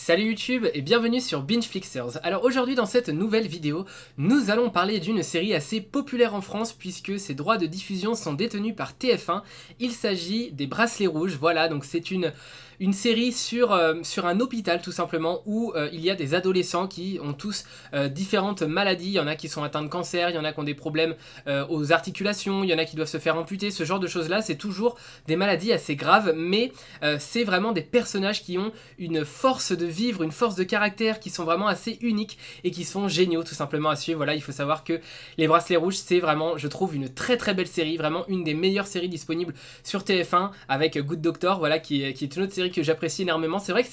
Salut YouTube et bienvenue sur BingeFlixers. Alors aujourd'hui dans cette nouvelle vidéo, nous allons parler d'une série assez populaire en France puisque ses droits de diffusion sont détenus par TF1. Il s'agit des Bracelets Rouges, voilà, donc c'est une série sur un hôpital tout simplement où il y a des adolescents qui ont tous différentes maladies. Il y en a qui sont atteints de cancer, il y en a qui ont des problèmes aux articulations, il y en a qui doivent se faire amputer, ce genre de choses là. C'est toujours des maladies assez graves, mais c'est vraiment des personnages qui ont une force de vivre, une force de caractère, qui sont vraiment assez uniques et qui sont géniaux tout simplement à suivre. Voilà, il faut savoir que Les Bracelets Rouges, c'est vraiment, je trouve, une très très belle série, vraiment une des meilleures séries disponibles sur TF1 avec Good Doctor, voilà, qui est une autre série que j'apprécie énormément. C'est vrai que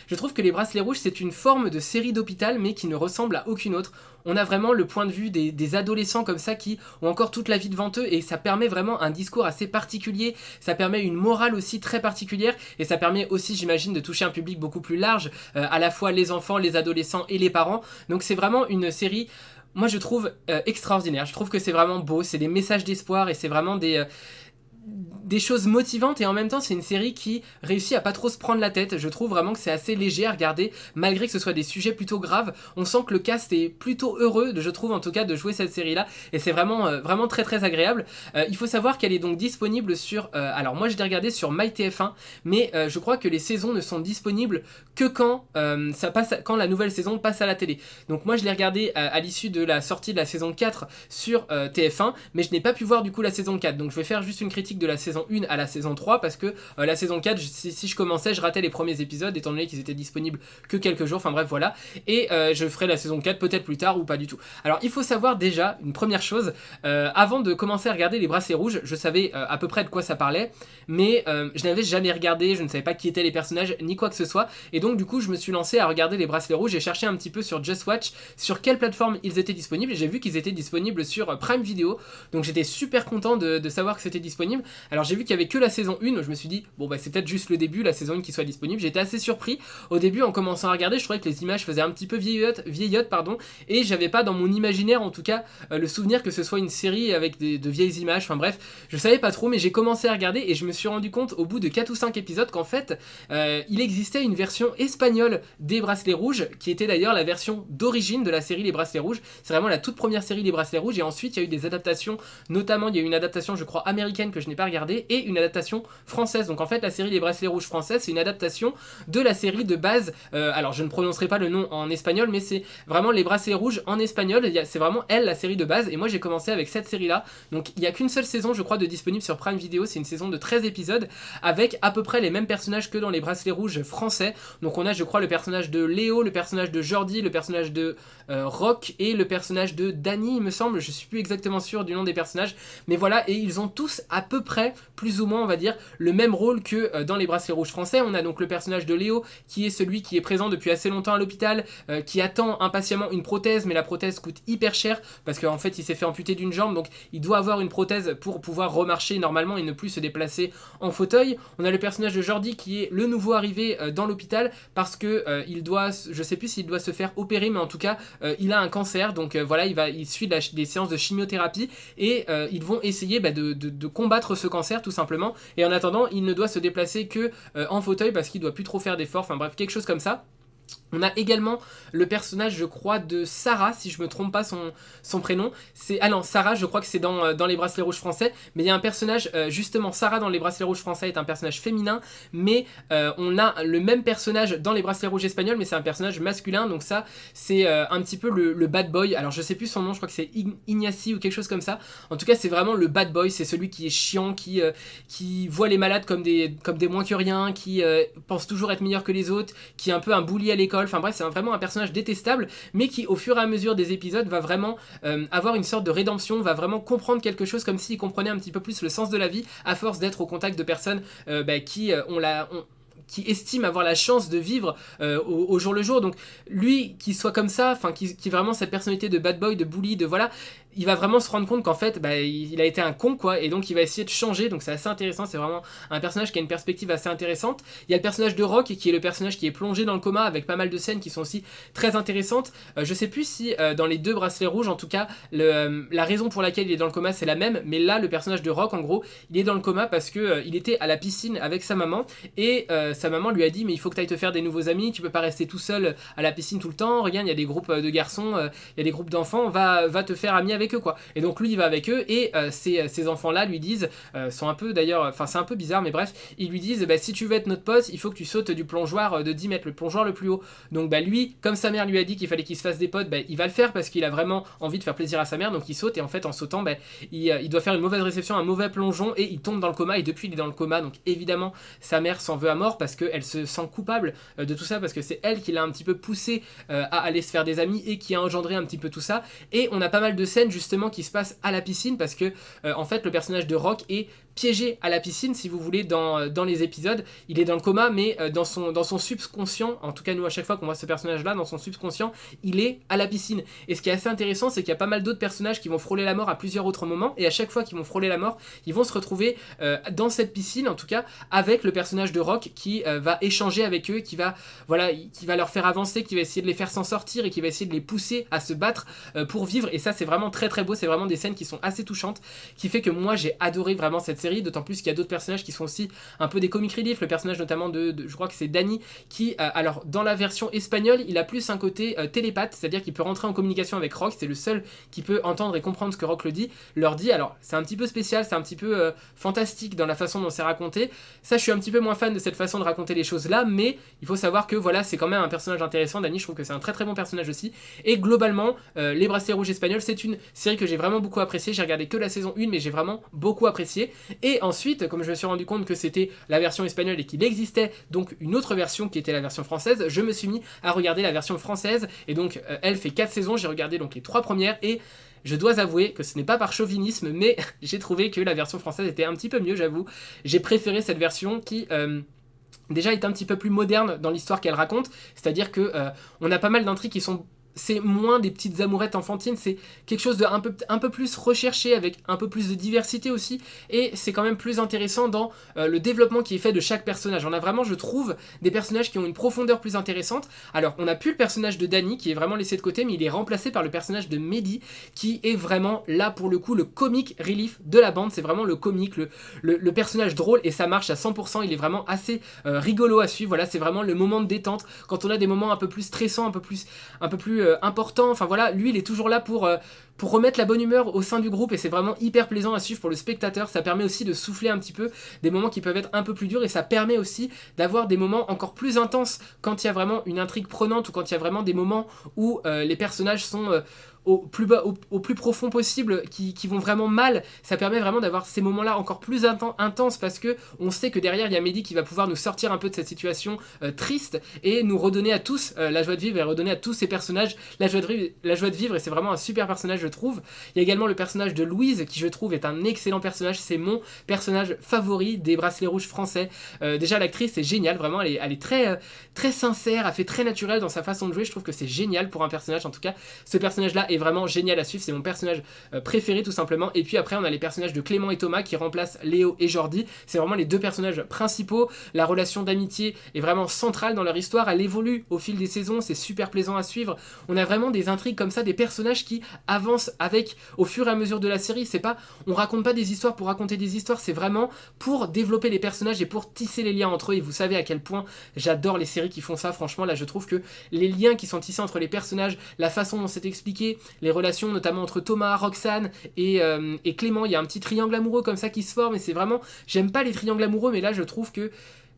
je trouve que Les Bracelets Rouges, c'est une forme de série d'hôpital, mais qui ne ressemble à aucune autre. On a vraiment le point de vue des adolescents comme ça qui ont encore toute la vie devant eux et ça permet vraiment un discours assez particulier, ça permet une morale aussi très particulière et ça permet aussi, j'imagine, de toucher un public beaucoup plus large, à la fois les enfants, les adolescents et les parents. Donc c'est vraiment une série, moi je trouve extraordinaire. Je trouve que c'est vraiment beau, c'est des messages d'espoir et c'est vraiment des choses motivantes et en même temps c'est une série qui réussit à pas trop se prendre la tête. Je trouve vraiment que c'est assez léger à regarder malgré que ce soit des sujets plutôt graves. On sent que le cast est plutôt heureux, je trouve en tout cas, de jouer cette série là et c'est vraiment vraiment très très agréable. Il faut savoir qu'elle est donc disponible sur alors moi je l'ai regardé sur MyTF1 mais je crois que les saisons ne sont disponibles que quand quand la nouvelle saison passe à la télé. Donc moi je l'ai regardé à l'issue de la sortie de la saison 4 sur TF1 mais je n'ai pas pu voir du coup la saison 4. Donc je vais faire juste une critique de la saison 1 à la saison 3 parce que la saison 4, si je commençais, je ratais les premiers épisodes étant donné qu'ils étaient disponibles que quelques jours, enfin bref voilà, et je ferai la saison 4 peut-être plus tard ou pas du tout. Alors il faut savoir déjà une première chose, avant de commencer à regarder Les Bracelets Rouges, je savais à peu près de quoi ça parlait, mais je n'avais jamais regardé, je ne savais pas qui étaient les personnages ni quoi que ce soit, et donc du coup je me suis lancé à regarder Les Bracelets Rouges et cherché un petit peu sur Just Watch sur quelle plateforme ils étaient disponibles, et j'ai vu qu'ils étaient disponibles sur Prime Video, donc j'étais super content de savoir que c'était disponible. Alors j'ai vu qu'il y avait que la saison 1, je me suis dit bon bah c'est peut-être juste le début, la saison 1 qui soit disponible. J'étais assez surpris au début en commençant à regarder, je trouvais que les images faisaient un petit peu vieillotte pardon, et j'avais pas dans mon imaginaire en tout cas le souvenir que ce soit une série avec de vieilles images, enfin bref, je savais pas trop, mais j'ai commencé à regarder et je me suis rendu compte au bout de 4 ou 5 épisodes qu'en fait il existait une version espagnole des Bracelets Rouges qui était d'ailleurs la version d'origine de la série Les Bracelets Rouges. C'est vraiment la toute première série Les Bracelets Rouges et ensuite il y a eu des adaptations, notamment il y a eu une adaptation je crois américaine que je n'ai pas regardée et une adaptation française. Donc en fait la série Les Bracelets Rouges française c'est une adaptation de la série de base, alors je ne prononcerai pas le nom en espagnol mais c'est vraiment Les Bracelets Rouges en espagnol, c'est vraiment elle la série de base et moi j'ai commencé avec cette série là. Donc il n'y a qu'une seule saison je crois de disponible sur Prime Video, c'est une saison de 13 épisodes avec à peu près les mêmes personnages que dans Les Bracelets Rouges français. Donc on a je crois le personnage de Léo, le personnage de Jordi, le personnage de Rock et le personnage de Danny il me semble, je suis plus exactement sûr du nom des personnages, mais voilà, et ils ont tous à peu près plus ou moins on va dire le même rôle que dans Les Bracelets Rouges français. On a donc le personnage de Léo qui est celui qui est présent depuis assez longtemps à l'hôpital, qui attend impatiemment une prothèse, mais la prothèse coûte hyper cher parce qu'en fait il s'est fait amputer d'une jambe, donc il doit avoir une prothèse pour pouvoir remarcher normalement et ne plus se déplacer en fauteuil. On a le personnage de Jordi qui est le nouveau arrivé dans l'hôpital parce que il doit, je sais plus s'il doit se faire opérer, mais en tout cas il a un cancer, donc voilà, il suit des séances de chimiothérapie et ils vont essayer de combattre ce cancer tout simplement, et en attendant il ne doit se déplacer que en fauteuil parce qu'il doit plus trop faire d'efforts, enfin bref quelque chose comme ça. On a également le personnage, je crois, de Sarah, si je me trompe pas son prénom. Ah non, Sarah, je crois que c'est dans Les Bracelets Rouges français. Mais il y a un personnage, justement, Sarah dans Les Bracelets Rouges français est un personnage féminin. Mais on a le même personnage dans Les Bracelets Rouges espagnols, mais c'est un personnage masculin. Donc ça, c'est un petit peu le bad boy. Alors je sais plus son nom, je crois que c'est Ignacy ou quelque chose comme ça. En tout cas, c'est vraiment le bad boy. C'est celui qui est chiant, qui voit les malades comme des moins que rien, qui pense toujours être meilleur que les autres, qui est un peu un bully à l'école. Enfin bref, c'est vraiment un personnage détestable, mais qui au fur et à mesure des épisodes va vraiment avoir une sorte de rédemption, va vraiment comprendre quelque chose comme s'il comprenait un petit peu plus le sens de la vie à force d'être au contact de personnes qui estime avoir la chance de vivre au jour le jour. Donc lui qui soit comme ça, enfin qui vraiment cette personnalité de bad boy, de bully, de voilà, il va vraiment se rendre compte qu'en fait, bah, il a été un con, quoi, et donc il va essayer de changer, donc c'est assez intéressant, c'est vraiment un personnage qui a une perspective assez intéressante. Il y a le personnage de Rock, qui est le personnage qui est plongé dans le coma, avec pas mal de scènes qui sont aussi très intéressantes. Je sais plus si dans les deux bracelets rouges, en tout cas, la raison pour laquelle il est dans le coma, c'est la même, mais là, le personnage de Rock, en gros, il est dans le coma parce que il était à la piscine avec sa maman, et sa maman lui a dit, mais il faut que tu ailles te faire des nouveaux amis, tu peux pas rester tout seul à la piscine tout le temps, regarde, il y a des groupes de garçons, il y a des groupes d'enfants, va te faire ami avec eux, quoi. Et donc lui il va avec eux, et ces enfants là lui disent, sont un peu d'ailleurs, enfin c'est un peu bizarre, mais bref, ils lui disent, bah, si tu veux être notre pote, il faut que tu sautes du plongeoir de 10 mètres, le plongeoir le plus haut. Donc bah lui, comme sa mère lui a dit qu'il fallait qu'il se fasse des potes, bah, il va le faire parce qu'il a vraiment envie de faire plaisir à sa mère, donc il saute, et en fait en sautant, bah, il doit faire une mauvaise réception, un mauvais plongeon, et il tombe dans le coma, et depuis il est dans le coma. Donc évidemment sa mère s'en veut à mort parce qu'elle se sent coupable de tout ça, parce que c'est elle qui l'a un petit peu poussé à aller se faire des amis, et qui a engendré un petit peu tout ça. Et on a pas mal de scènes justement qui se passent à la piscine, parce que en fait le personnage de Rock est piégé à la piscine, si vous voulez, dans les épisodes. Il est dans le coma, mais dans son subconscient, en tout cas nous à chaque fois qu'on voit ce personnage là, dans son subconscient, il est à la piscine. Et ce qui est assez intéressant, c'est qu'il y a pas mal d'autres personnages qui vont frôler la mort à plusieurs autres moments, et à chaque fois qu'ils vont frôler la mort, ils vont se retrouver dans cette piscine, en tout cas avec le personnage de Rock, qui va échanger avec eux, qui va leur faire avancer, qui va essayer de les faire s'en sortir, et qui va essayer de les pousser à se battre pour vivre. Et ça c'est vraiment très très beau, c'est vraiment des scènes qui sont assez touchantes, qui fait que moi j'ai adoré vraiment cette série, d'autant plus qu'il y a d'autres personnages qui sont aussi un peu des comic relief, le personnage notamment de je crois que c'est Danny, qui alors dans la version espagnole il a plus un côté télépathe, c'est-à-dire qu'il peut rentrer en communication avec Rock, c'est le seul qui peut entendre et comprendre ce que Rock leur dit. Alors c'est un petit peu spécial, c'est un petit peu fantastique dans la façon dont c'est raconté, ça je suis un petit peu moins fan de cette façon de raconter les choses là, mais il faut savoir que voilà, c'est quand même un personnage intéressant. Danny, je trouve que c'est un très très bon personnage aussi, et globalement les bracelets rouges espagnols, c'est une série que j'ai vraiment beaucoup appréciée. J'ai regardé que la saison 1, mais j'ai vraiment beaucoup apprécié. Et ensuite, comme je me suis rendu compte que c'était la version espagnole et qu'il existait donc une autre version qui était la version française, je me suis mis à regarder la version française, et donc elle fait 4 saisons, j'ai regardé donc les 3 premières, et je dois avouer que ce n'est pas par chauvinisme, mais j'ai trouvé que la version française était un petit peu mieux, j'avoue. J'ai préféré cette version qui déjà est un petit peu plus moderne dans l'histoire qu'elle raconte, c'est-à-dire que on a pas mal d'intrigues qui sont, c'est moins des petites amourettes enfantines, c'est quelque chose de un peu plus recherché, avec un peu plus de diversité aussi, et c'est quand même plus intéressant dans le développement qui est fait de chaque personnage. On a vraiment, je trouve, des personnages qui ont une profondeur plus intéressante. Alors on n'a plus le personnage de Danny qui est vraiment laissé de côté, mais il est remplacé par le personnage de Mehdi, qui est vraiment là pour le coup le comic relief de la bande. C'est vraiment le comique, le personnage drôle, et ça marche à 100%. Il est vraiment assez rigolo à suivre. Voilà, c'est vraiment le moment de détente quand on a des moments un peu plus stressants, un peu plus important. Enfin voilà, lui il est toujours là pour remettre la bonne humeur au sein du groupe, et c'est vraiment hyper plaisant à suivre pour le spectateur. Ça permet aussi de souffler un petit peu des moments qui peuvent être un peu plus durs, et ça permet aussi d'avoir des moments encore plus intenses quand il y a vraiment une intrigue prenante, ou quand il y a vraiment des moments où les personnages sont au plus bas, au plus profond possible, qui vont vraiment mal. Ça permet vraiment d'avoir ces moments-là encore plus intenses, parce que on sait que derrière il y a Mehdi qui va pouvoir nous sortir un peu de cette situation triste, et nous redonner à tous la joie de vivre, et redonner à tous ces personnages la joie de vivre, et c'est vraiment un super personnage, je trouve. Il y a également le personnage de Louise, qui je trouve est un excellent personnage, c'est mon personnage favori des bracelets rouges français. Déjà l'actrice est géniale, vraiment, elle est très, très sincère, elle fait très naturel dans sa façon de jouer. Je trouve que c'est génial pour un personnage, en tout cas ce personnage là est vraiment génial à suivre, c'est mon personnage préféré tout simplement. Et puis après on a les personnages de Clément et Thomas qui remplacent Léo et Jordi, c'est vraiment les deux personnages principaux. La relation d'amitié est vraiment centrale dans leur histoire, elle évolue au fil des saisons, c'est super plaisant à suivre. On a vraiment des intrigues comme ça, des personnages qui avancent avec au fur et à mesure de la série. C'est pas, on raconte pas des histoires pour raconter des histoires, c'est vraiment pour développer les personnages et pour tisser les liens entre eux. Et vous savez à quel point j'adore les séries qui font ça. Franchement là je trouve que les liens qui sont tissés entre les personnages, la façon dont c'est expliqué, les relations notamment entre Thomas, Roxane et Clément, il y a un petit triangle amoureux comme ça qui se forme, et c'est vraiment, j'aime pas les triangles amoureux, mais là je trouve que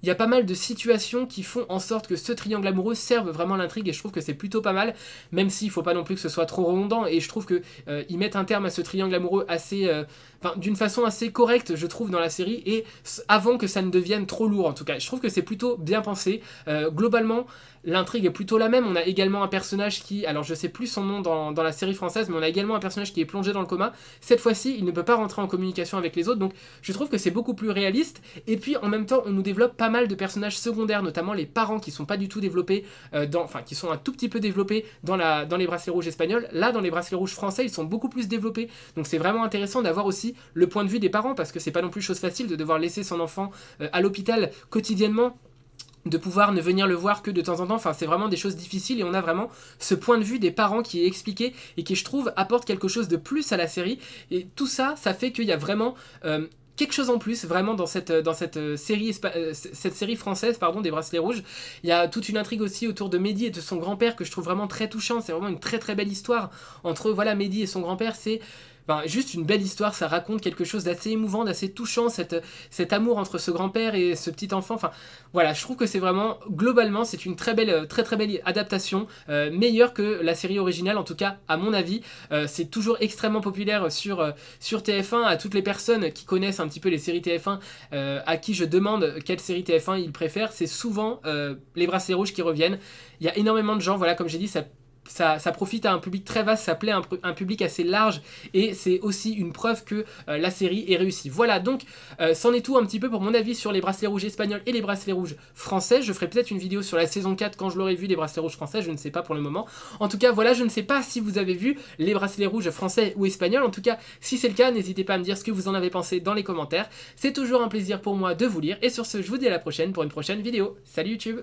il y a pas mal de situations qui font en sorte que ce triangle amoureux serve vraiment l'intrigue, et je trouve que c'est plutôt pas mal, même s'il faut pas non plus que ce soit trop redondant. Et je trouve que ils mettent un terme à ce triangle amoureux assez d'une façon assez correcte, je trouve, dans la série, et avant que ça ne devienne trop lourd, en tout cas. Je trouve que c'est plutôt bien pensé. Globalement, l'intrigue est plutôt la même. On a également un personnage qui, alors je sais plus son nom dans la série française, mais on a également un personnage qui est plongé dans le coma. Cette fois-ci, il ne peut pas rentrer en communication avec les autres, donc je trouve que c'est beaucoup plus réaliste. Et puis en même temps, on nous développe pas mal de personnages secondaires, notamment les parents qui sont pas du tout développés, qui sont un tout petit peu développés dans les bracelets rouges espagnols. Là, dans les bracelets rouges français, ils sont beaucoup plus développés. Donc c'est vraiment intéressant d'avoir aussi le point de vue des parents, parce que c'est pas non plus chose facile de devoir laisser son enfant à l'hôpital quotidiennement, de pouvoir ne venir le voir que de temps en temps. Enfin, c'est vraiment des choses difficiles, et on a vraiment ce point de vue des parents qui est expliqué et qui, je trouve, apporte quelque chose de plus à la série. Et tout ça, ça fait qu'il y a vraiment quelque chose en plus, vraiment, dans cette série française, des Bracelets Rouges. Il y a toute une intrigue aussi autour de Mehdi et de son grand-père que je trouve vraiment très touchant. C'est vraiment une très très belle histoire entre, voilà, Mehdi et son grand-père. C'est juste une belle histoire, ça raconte quelque chose d'assez émouvant, d'assez touchant, cet amour entre ce grand-père et ce petit enfant. Enfin, voilà, je trouve que c'est vraiment, globalement, c'est une très belle adaptation, meilleure que la série originale, en tout cas, à mon avis. C'est toujours extrêmement populaire sur TF1, à toutes les personnes qui connaissent un petit peu les séries TF1, à qui je demande quelle série TF1 ils préfèrent, c'est souvent les Bracelets Rouges qui reviennent. Il y a énormément de gens, voilà, comme j'ai dit, ça profite à un public très vaste, ça plaît à un public assez large, et c'est aussi une preuve que la série est réussie. Voilà, donc c'en est tout un petit peu pour mon avis sur les Bracelets Rouges espagnols et les Bracelets Rouges français. Je ferai peut-être une vidéo sur la saison 4 quand je l'aurai vu, les Bracelets Rouges français, je ne sais pas pour le moment. En tout cas, voilà, je ne sais pas si vous avez vu les Bracelets Rouges français ou espagnols. En tout cas, si c'est le cas, n'hésitez pas à me dire ce que vous en avez pensé dans les commentaires. C'est toujours un plaisir pour moi de vous lire, et sur ce, je vous dis à la prochaine pour une prochaine vidéo. Salut YouTube!